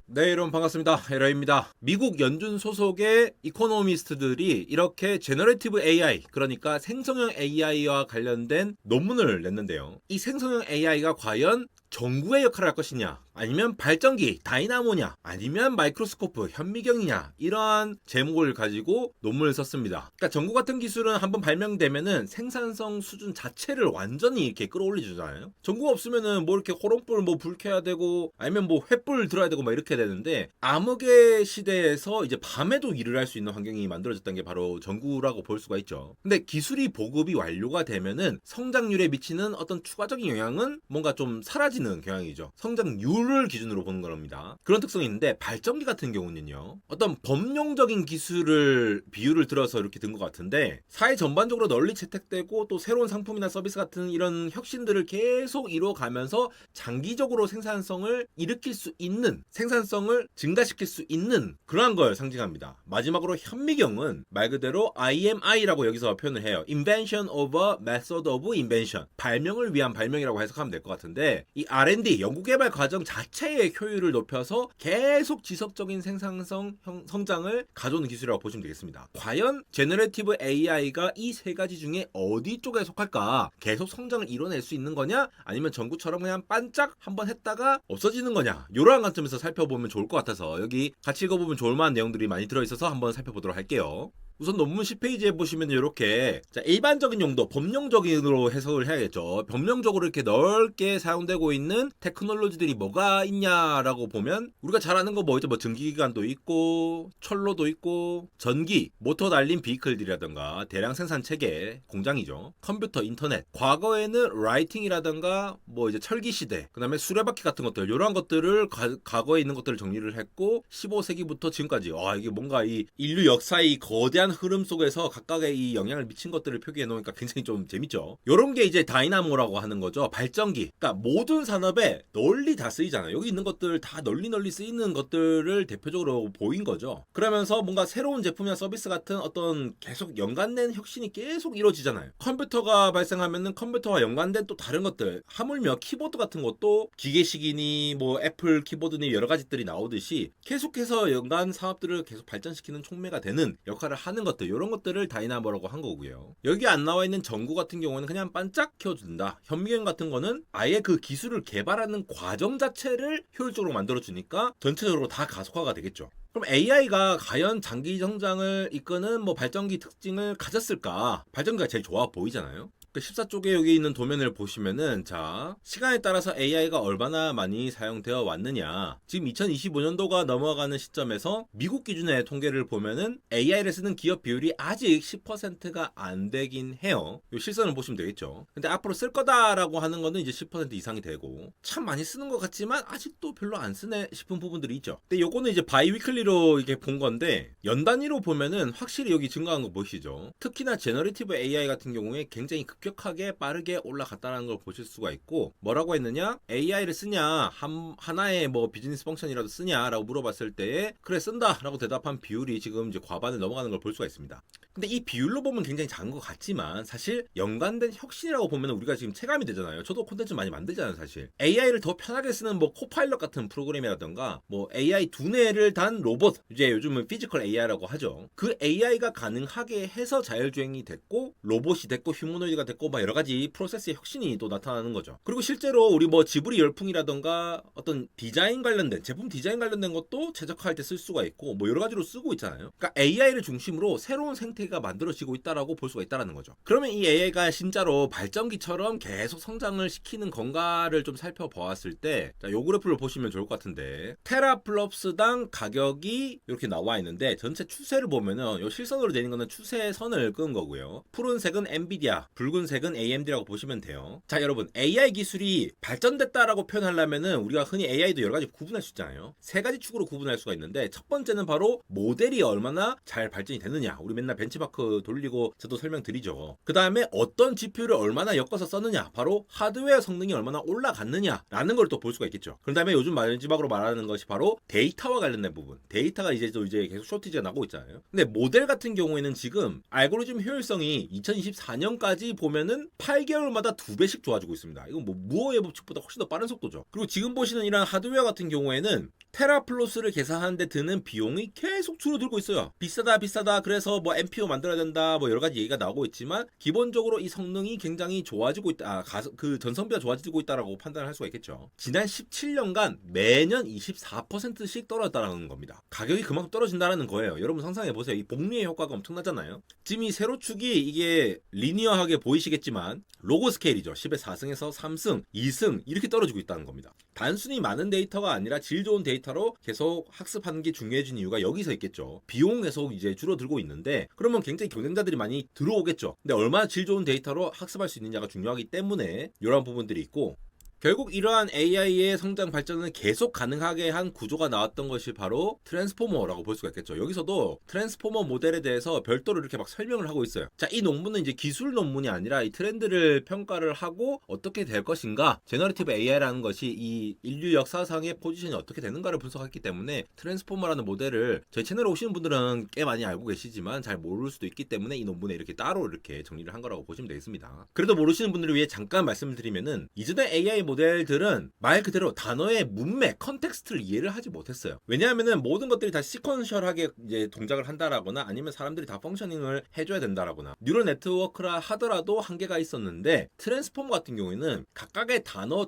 네, 여러분 반갑습니다. 에러입니다. 미국 연준 소속의 이코노미스트들이 이렇게 제너레이티브 AI, 그러니까 생성형 AI와 관련된 논문을 냈는데요. 이 생성형 AI가 과연 전구의 역할을 할 것이냐, 아니면 발전기, 다이나모냐, 아니면 마이크로스코프, 현미경이냐, 이러한 제목을 가지고 논문을 썼습니다. 그러니까 전구 같은 기술은 한번 발명되면은 생산성 수준 자체를 완전히 이렇게 끌어올려주잖아요. 전구가 없으면은 뭐 이렇게 호롱불 뭐 불 켜야 되고, 아니면 뭐 횃불 들어야 되고 막 이렇게 되는데, 암흑의 시대에서 이제 밤에도 일을 할 수 있는 환경이 만들어졌다는 게 바로 전구라고 볼 수가 있죠. 근데 기술이 보급이 완료가 되면은 성장률에 미치는 어떤 추가적인 영향은 뭔가 좀 사라지는 경향이죠. 성장률을 기준으로 보는 겁니다. 그런 특성이 있는데, 발전기 같은 경우는요, 어떤 범용적인 기술을 비유를 들어서 이렇게 든 것 같은데, 사회 전반적으로 널리 채택되고 또 새로운 상품이나 서비스 같은 이런 혁신들을 계속 이루어가면서 장기적으로 생산성을 일으킬 수 있는, 생산성을 증가시킬 수 있는 그러한 걸 상징합니다. 마지막으로 현미경은 말 그대로 IMI라고 여기서 표현을 해요. Invention of a Method of Invention. 발명을 위한 발명이라고 해석하면 될 것 같은데, 이 R&D, 연구개발 과정 자체의 효율을 높여서 계속 지속적인 생산성 성장을 가져오는 기술이라고 보시면 되겠습니다. 과연 제너레이티브 AI가 이 세 가지 중에 어디 쪽에 속할까? 계속 성장을 이뤄낼 수 있는 거냐? 아니면 전구처럼 그냥 반짝 한번 했다가 없어지는 거냐? 이러한 관점에서 살펴보면 좋을 것 같아서 여기 같이 읽어보면 좋을 만한 내용들이 많이 들어있어서 한번 살펴보도록 할게요. 우선 논문 10페이지에 보시면 이렇게 일반적인 용도, 법령적으로 해석을 해야겠죠. 법령적으로 이렇게 넓게 사용되고 있는 테크놀로지들이 뭐가 있냐라고 보면 우리가 잘 아는 거 뭐 있죠. 뭐 전기기관도 있고 철로도 있고 전기, 모터 달린 비클들이라든가 대량 생산 체계, 공장이죠. 컴퓨터, 인터넷. 과거에는 라이팅이라든가 뭐 이제 철기 시대, 그다음에 수레바퀴 같은 것들, 이런 것들을 과거에 있는 것들을 정리를 했고 15세기부터 지금까지 이게 뭔가 이 인류 역사의 거대한 흐름 속에서 각각의 이 영향을 미친 것들을 표기해 놓으니까 굉장히 좀 재밌죠. 요런 게 이제 다이나모라고 하는 거죠. 발전기. 그러니까 모든 산업에 널리 다 쓰이잖아요. 여기 있는 것들 다 널리 쓰이는 것들을 대표적으로 보인 거죠. 그러면서 뭔가 새로운 제품이나 서비스 같은 어떤 계속 연관된 혁신이 계속 이루어지잖아요. 컴퓨터가 발생하면은 컴퓨터와 연관된 또 다른 것들, 하물며 키보드 같은 것도 기계식이니 뭐 애플 키보드니 여러 가지들이 나오듯이 계속해서 연관 사업들을 계속 발전시키는 촉매가 되는 역할을 하는 것들, 이런 것들을 다이나모라고 한 거고요. 여기 안 나와 있는 전구 같은 경우는 그냥 반짝 켜준다. 현미경 같은 거는 아예 그 기술을 개발하는 과정 자체를 효율적으로 만들어주니까 전체적으로 다 가속화가 되겠죠. 그럼 AI가 과연 장기 성장을 이끄는 뭐 발전기 특징을 가졌을까? 발전기가 제일 좋아 보이잖아요. 14쪽에 여기 있는 도면을 보시면은, 자, 시간에 따라서 AI가 얼마나 많이 사용되어 왔느냐. 지금 2025년도가 넘어가는 시점에서 미국 기준의 통계를 보면은 AI를 쓰는 기업 비율이 아직 10%가 안 되긴 해요. 이 실선을 보시면 되겠죠. 근데 앞으로 쓸 거다라고 하는 거는 이제 10% 이상이 되고, 참 많이 쓰는 것 같지만 아직도 별로 안 쓰네 싶은 부분들이 있죠. 근데 요거는 이제 바이위클리로 이렇게 본 건데, 연 단위로 보면은 확실히 여기 증가한 거 보시죠. 특히나 제너레이티브 AI 같은 경우에 굉장히 급격하게 빠르게 올라갔다는 걸 보실 수가 있고, 뭐라고 했느냐? AI를 쓰냐? 하나의 뭐 비즈니스 펑션이라도 쓰냐라고 물어봤을 때에 그래 쓴다라고 대답한 비율이 지금 이제 과반을 넘어가는 걸 볼 수가 있습니다. 근데 이 비율로 보면 굉장히 작은 것 같지만 사실 연관된 혁신이라고 보면 우리가 지금 체감이 되잖아요. 저도 콘텐츠 많이 만들잖아요, 사실. AI를 더 편하게 쓰는 뭐 코파일럿 같은 프로그램이라든가 뭐 AI 두뇌를 단 로봇, 이제 요즘은 피지컬 AI라고 하죠. 그 AI가 가능하게 해서 자율주행이 됐고 로봇이 됐고 휴머노이드가 됐고 막 여러 가지 프로세스의 혁신이 또 나타나는 거죠. 그리고 실제로 우리 뭐 지브리 열풍이라든가 어떤 디자인 관련된 제품 디자인 관련된 것도 최적화할 때 쓸 수가 있고 뭐 여러 가지로 쓰고 있잖아요. 그러니까 AI를 중심으로 새로운 생태가 만들어지고 있다라고 볼 수가 있다라는 거죠. 그러면 이 AI가 진짜로 발전기처럼 계속 성장을 시키는 건가를 좀 살펴보았을 때, 자, 요 그래프를 보시면 좋을 것 같은데, 테라플롭스당 가격이 이렇게 나와 있는데 전체 추세를 보면은 요 실선으로 내린 거는 추세선을 끄은 거고요. 푸른색은 엔비디아, 붉은색은 AMD라고 보시면 돼요. 자, 여러분, AI 기술이 발전됐다라고 표현하려면은 우리가 흔히 AI도 여러 가지 구분할 수 있잖아요. 세 가지 축으로 구분할 수가 있는데, 첫 번째는 바로 모델이 얼마나 잘 발전이 되느냐. 우리 맨날 벤치마크 돌리고 저도 설명드리죠. 그 다음에 어떤 GPU를 얼마나 엮어서 썼느냐. 바로 하드웨어 성능이 얼마나 올라갔느냐라는 걸 또 볼 수가 있겠죠. 그 다음에 요즘 마지막으로 말하는 것이 바로 데이터와 관련된 부분. 데이터가 이제 계속 쇼티지가 나고 있잖아요. 근데 모델 같은 경우에는 지금 알고리즘 효율성이 2024년까지 보면은 8개월마다 2배씩 좋아지고 있습니다. 이건 뭐 무어의 법칙보다 훨씬 더 빠른 속도죠. 그리고 지금 보시는 이런 하드웨어 같은 경우에는 테라플로스를 계산하는데 드는 비용이 계속 줄어들고 있어요. 비싸다 그래서 뭐 MPO 만들어야 된다 뭐 여러 가지 얘기가 나오고 있지만 기본적으로 이 성능이 굉장히 좋아지고 있다. 그 전성비가 좋아지고 있다라고 판단을 할 수가 있겠죠. 지난 17년간 매년 24%씩 떨어졌다는 겁니다. 가격이 그만큼 떨어진다는 거예요. 여러분 상상해 보세요. 이 복리의 효과가 엄청나잖아요. 지금 이 세로축이 이게 리니어하게 보이시겠지만 로고 스케일이죠. 10의 4승에서 3승, 2승 이렇게 떨어지고 있다는 겁니다. 단순히 많은 데이터가 아니라 질 좋은 데이터로 계속 학습하는 게 중요해진 이유가 여기서 있겠죠. 비용 계속 이제 줄어들고 있는데 그러면 굉장히 경쟁자들이 많이 들어오겠죠. 근데 얼마나 질 좋은 데이터로 학습할 수 있느냐가 중요하기 때문에 이런 부분들이 있고 결국 이러한 AI의 성장 발전을 계속 가능하게 한 구조가 나왔던 것이 바로 트랜스포머라고 볼 수가 있겠죠. 여기서도 트랜스포머 모델에 대해서 별도로 이렇게 막 설명을 하고 있어요. 자, 이 논문은 이제 기술 논문이 아니라 이 트렌드를 평가를 하고 어떻게 될 것인가, 제너레티브 AI라는 것이 이 인류 역사상의 포지션이 어떻게 되는가를 분석했기 때문에 트랜스포머라는 모델을 저희 채널에 오시는 분들은 꽤 많이 알고 계시지만 잘 모를 수도 있기 때문에 이 논문에 이렇게 따로 이렇게 정리를 한 거라고 보시면 되겠습니다. 그래도 모르시는 분들을 위해 잠깐 말씀을 드리면은 이전에 AI 모델들은 말 그대로 단어의 문맥, 컨텍스트를 이해를 하지 못했어요. 왜냐하면은 모든 것들이 다 시퀀셜하게 이제 동작을 한다라거나 아니면 사람들이 다 펑셔닝을 해줘야 된다라거나 뉴럴 네트워크라 하더라도 한계가 있었는데 트랜스포머 같은 경우에는 각각의 단어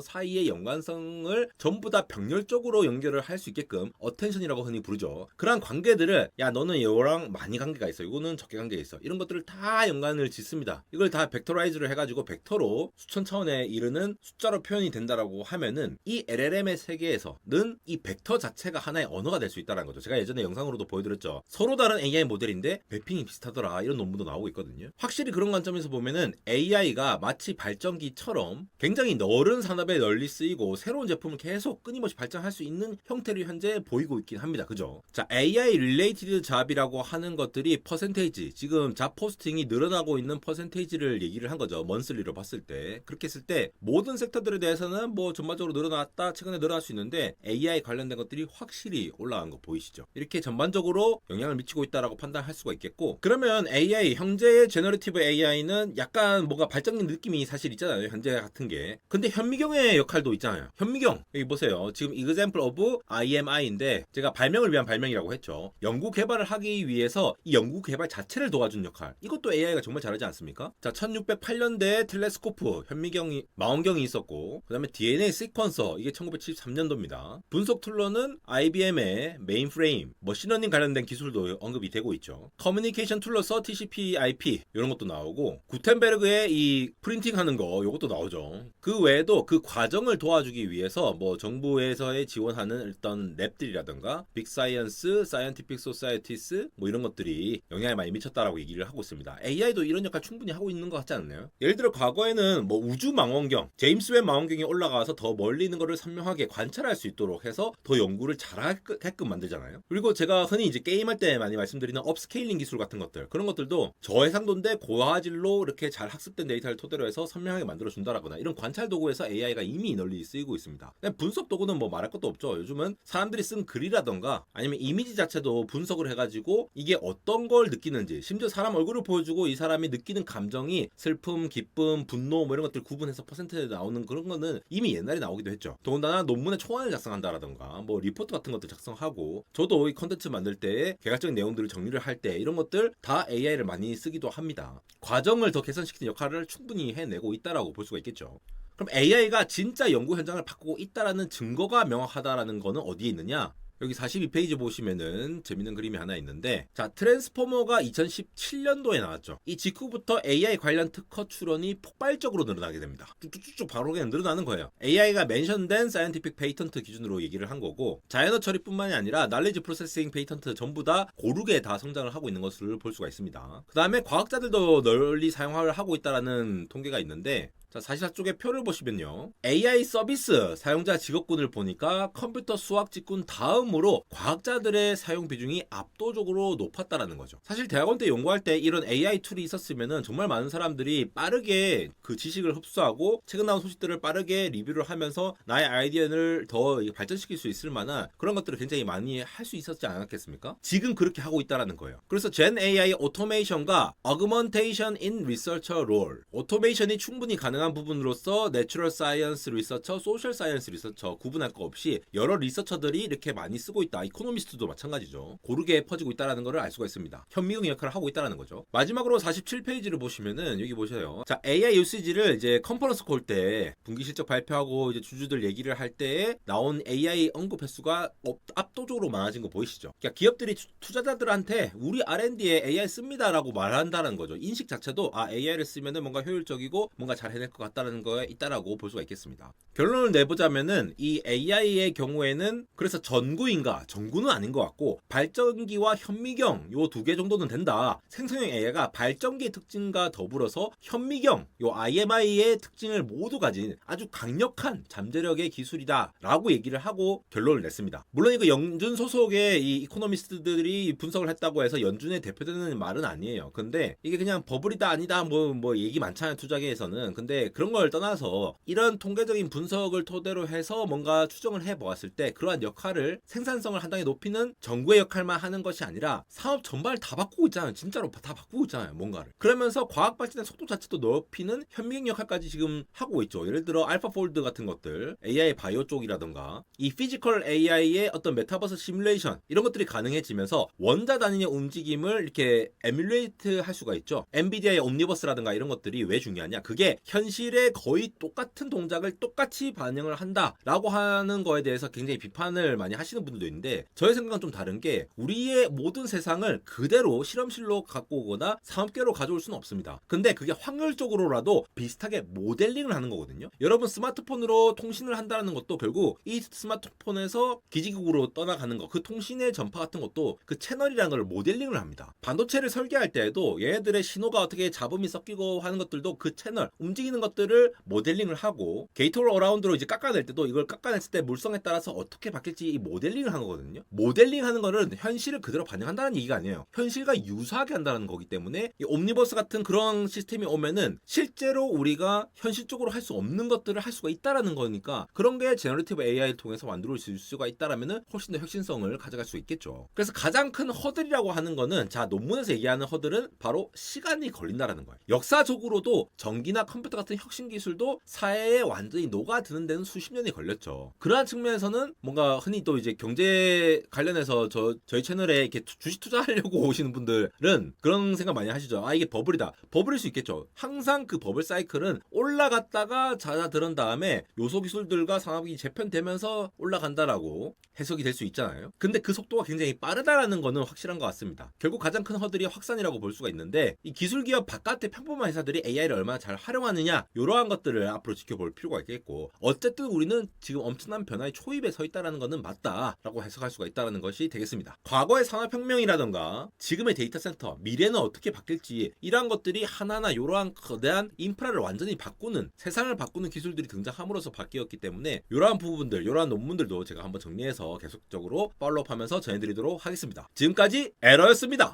사이의 연관성을 전부 다 병렬적으로 연결을 할 수 있게끔 어텐션이라고 흔히 부르죠. 그러한 관계들을 야 너는 이거랑 많이 관계가 있어, 이거는 적게 관계가 있어, 이런 것들을 다 연관을 짓습니다. 이걸 다 벡터라이즈를 해가지고 벡터로 수천 차원에 이르는 숫자로 표현이 된다라고 하면은 이 LLM의 세계에서는 이 벡터 자체가 하나의 언어가 될 수 있다는 거죠. 제가 예전에 영상으로도 보여드렸죠. 서로 다른 AI 모델인데 매핑이 비슷하더라 이런 논문도 나오고 있거든요. 확실히 그런 관점에서 보면은 AI가 마치 발전기처럼 굉장히 넓은 산업에 널리 쓰이고 새로운 제품을 계속 끊임없이 발전할 수 있는 형태를 현재 보이고 있긴 합니다. 그죠? 자, AI related job이라고 하는 것들이 퍼센테이지, 지금 잡 포스팅이 늘어나고 있는 퍼센테이지를 얘기를 한 거죠. 먼슬리로 봤을 때. 그렇게 했을 때 모든 섹터들에 대해서는 뭐 전반적으로 늘어났다, 최근에 늘어날 수 있는데 AI 관련된 것들이 확실히 올라간 거 보이시죠? 이렇게 전반적으로 영향을 미치고 있다라고 판단할 수가 있겠고, 그러면 AI, 현재의 제너레티브 AI는 약간 뭔가 발전된 느낌이 사실 있잖아요. 현재 같은 게. 근데 현미경의 역할도 있잖아요. 현미경 여기 보세요. 지금 example of IMI인데 제가 발명을 위한 발명이라고 했죠. 연구 개발을 하기 위해서 이 연구 개발 자체를 도와준 역할, 이것도 AI가 정말 잘하지 않습니까? 자, 1608년대에 텔레스코프 현미경이 망원경이 있었고, 그 다음에 DNA 시퀀서, 이게 1973년도입니다. 분석 툴러는 IBM의 메인프레임, 머신러닝 관련된 기술도 언급이 되고 있죠. 커뮤니케이션 툴러서 TCP/IP 이런 것도 나오고, 구텐베르그의 이 프린팅 하는 거 이것도 나오죠. 그 외에도 그 과정을 도와주기 위해서 뭐 정부에서의 지원하는 어떤 랩들이라든가 빅사이언스, 사이언티픽 소사이티스 뭐 이런 것들이 영향을 많이 미쳤다라고 얘기를 하고 있습니다. AI도 이런 역할 충분히 하고 있는 것 같지 않나요? 예를 들어 과거에는 뭐 우주 망원경, 제임스 웹 망원경이 올라가서 더 멀리 있는 거를 선명하게 관찰할 수 있도록 해서 더 연구를 잘하게끔 만들잖아요. 그리고 제가 흔히 이제 게임할 때 많이 말씀드리는 업스케일링 기술 같은 것들, 그런 것들도 저해상도인데 고화질로 이렇게 잘 학습된 데이터를 토대로 해서 선명하게 만들어준다라거나 이런 관찰 도구에서 AI가 이미 널리 쓰이고 있습니다. 분석 도구는 뭐 말할 것도 없죠. 요즘은 사람들이 쓴 글이라던가 아니면 이미지 자체도 분석을 해가지고 이게 어떤 걸 느끼는지, 심지어 사람 얼굴을 보여주고 이 사람이 느끼는 감정이 슬픔, 기쁨, 분노 뭐 이런 것들 구분해서 퍼센트에 나오는 그런 거는 이미 옛날에 나오기도 했죠. 더군다나 논문의 초안을 작성한다라던가 뭐 리포트 같은 것들 작성하고, 저도 이 컨텐츠 만들 때 개괄적인 내용들을 정리를 할 때 이런 것들 다 AI를 많이 쓰기도 합니다. 과정을 더 개선시키는 역할을 충분히 해내고 있다라고 볼 수가 있겠죠. 그럼 AI가 진짜 연구 현장을 바꾸고 있다라는 증거가 명확하다라는 거는 어디에 있느냐? 여기 42페이지 보시면은 재밌는 그림이 하나 있는데, 자, 트랜스포머가 2017년도에 나왔죠. 이 직후부터 AI 관련 특허 출원이 폭발적으로 늘어나게 됩니다. 쭉쭉쭉 바로 그냥 늘어나는 거예요. AI가 멘션된 사이언티픽 페이턴트 기준으로 얘기를 한 거고, 자연어 처리뿐만이 아니라 날리지 프로세싱 페이턴트 전부 다 고르게 다 성장을 하고 있는 것을 볼 수가 있습니다. 그 다음에 과학자들도 널리 사용을 하고 있다라는 통계가 있는데, 자, 44쪽의 표를 보시면요. AI 서비스 사용자 직업군을 보니까 컴퓨터 수학 직군 다음으로 과학자들의 사용 비중이 압도적으로 높았다라는 거죠. 사실 대학원 때 연구할 때 이런 AI 툴이 있었으면은 정말 많은 사람들이 빠르게 그 지식을 흡수하고 최근 나온 소식들을 빠르게 리뷰를 하면서 나의 아이디어를 더 발전시킬 수 있을 만한 그런 것들을 굉장히 많이 할 수 있었지 않았겠습니까? 지금 그렇게 하고 있다라는 거예요. 그래서 Gen AI 오토메이션과 Augmentation in Researcher Role, 오토메이션이 충분히 가능한 부분으로서 내추럴 사이언스 리서처, 소셜 사이언스 리서처 구분할 거 없이 여러 리서처들이 이렇게 많이 쓰고 있다. 이코노미스트도 마찬가지죠. 고르게 퍼지고 있다는 것을 알 수가 있습니다. 현미경 역할을 하고 있다는 거죠. 마지막으로 47페이지를 보시면은 여기 보셔요. 자, AI 유시지를 이제 컨퍼런스 콜 때 분기 실적 발표하고 이제 주주들 얘기를 할 때 나온 AI 언급 횟수가 압도적으로 많아진 거 보이시죠? 그러니까 기업들이 투자자들한테 우리 R&D에 AI 씁니다라고 말한다는 거죠. 인식 자체도 AI를 쓰면은 뭔가 효율적이고 뭔가 잘 해낼 것 같다는 거에 있다라고 볼 수가 있겠습니다. 결론을 내보자면은 이 AI의 경우에는 그래서 전구인가 전구는 아닌 것 같고 발전기와 현미경 요 두 개 정도는 된다. 생성형 AI가 발전기의 특징과 더불어서 현미경 요 IMI의 특징을 모두 가진 아주 강력한 잠재력의 기술이다라고 얘기를 하고 결론을 냈습니다. 물론 이거 연준 소속의 이 이코노미스트들이 분석을 했다고 해서 연준에 대표되는 말은 아니에요. 근데 이게 그냥 버블이다 아니다 뭐 얘기 많잖아요, 투자계에서는. 근데 그런 걸 떠나서 이런 통계적인 분석을 토대로 해서 뭔가 추정을 해보았을 때 그러한 역할을 생산성을 한 단계 높이는 정부의 역할만 하는 것이 아니라 사업 전반을 다 바꾸고 있잖아요. 진짜로 다 바꾸고 있잖아요, 뭔가를. 그러면서 과학 발전의 속도 자체도 높이는 현미경 역할까지 지금 하고 있죠. 예를 들어 알파폴드 같은 것들, AI 바이오 쪽이라던가 이 피지컬 AI의 어떤 메타버스 시뮬레이션 이런 것들이 가능해지면서 원자 단위의 움직임을 이렇게 에뮬레이트 할 수가 있죠. 엔비디아의 옴니버스라든가 이런 것들이 왜 중요하냐? 그게 현실에 거의 똑같은 동작을 똑같이 반영을 한다라고 하는 거에 대해서 굉장히 비판을 많이 하시는 분들도 있는데 저의 생각은 좀 다른 게 우리의 모든 세상을 그대로 실험실로 갖고 오거나 사업계로 가져올 수는 없습니다. 근데 그게 확률적으로라도 비슷하게 모델링을 하는 거거든요. 여러분 스마트폰으로 통신을 한다는 것도 결국 이 스마트폰에서 기지국으로 떠나가는 거, 그 통신의 전파 같은 것도 그 채널이라는 걸 모델링을 합니다. 반도체를 설계할 때에도 얘네들의 신호가 어떻게 잡음이 섞이고 하는 것들도 그 채널, 움직이는 것들을 모델링을 하고 게이트 올 어라운드로 이제 깎아낼 때도 이걸 깎아냈을 때 물성에 따라서 어떻게 바뀔지 이 모델링을 하는 거거든요. 모델링 하는 거는 현실을 그대로 반영한다는 얘기가 아니에요. 현실과 유사하게 한다는 거기 때문에 이 옴니버스 같은 그런 시스템이 오면은 실제로 우리가 현실적으로 할 수 없는 것들을 할 수가 있다라는 거니까 그런 게 제너레이티브 AI를 통해서 만들 수가 있다라면은 훨씬 더 혁신성을 가져갈 수 있겠죠. 그래서 가장 큰 허들이라고 하는 거는 자, 논문에서 얘기하는 허들은 바로 시간이 걸린다라는 거예요. 역사적으로도 전기나 컴퓨터 같은 혁신 기술도 사회에 완전히 녹아드는 데는 수십 년이 걸렸죠. 그러한 측면에서는 뭔가 흔히 또 이제 경제 관련해서 저희 채널에 이렇게 주식 투자하려고 오시는 분들은 그런 생각 많이 하시죠. 이게 버블이다. 버블일 수 있겠죠. 항상 그 버블 사이클은 올라갔다가 잦아들은 다음에 요소 기술들과 산업이 재편되면서 올라간다라고 해석이 될 수 있잖아요. 근데 그 속도가 굉장히 빠르다라는 거는 확실한 것 같습니다. 결국 가장 큰 허들이 확산이라고 볼 수가 있는데 이 기술 기업 바깥의 평범한 회사들이 AI를 얼마나 잘 활용하느냐 이러한 것들을 앞으로 지켜볼 필요가 있겠고 어쨌든 우리는 지금 엄청난 변화의 초입에 서 있다는 것은 맞다라고 해석할 수가 있다는 것이 되겠습니다. 과거의 산업혁명이라던가 지금의 데이터 센터, 미래는 어떻게 바뀔지 이러한 것들이 하나하나 이러한 거대한 인프라를 완전히 바꾸는 세상을 바꾸는 기술들이 등장함으로써 바뀌었기 때문에 이러한 부분들, 이러한 논문들도 제가 한번 정리해서 계속적으로 팔로우하면서 전해드리도록 하겠습니다. 지금까지 에러였습니다.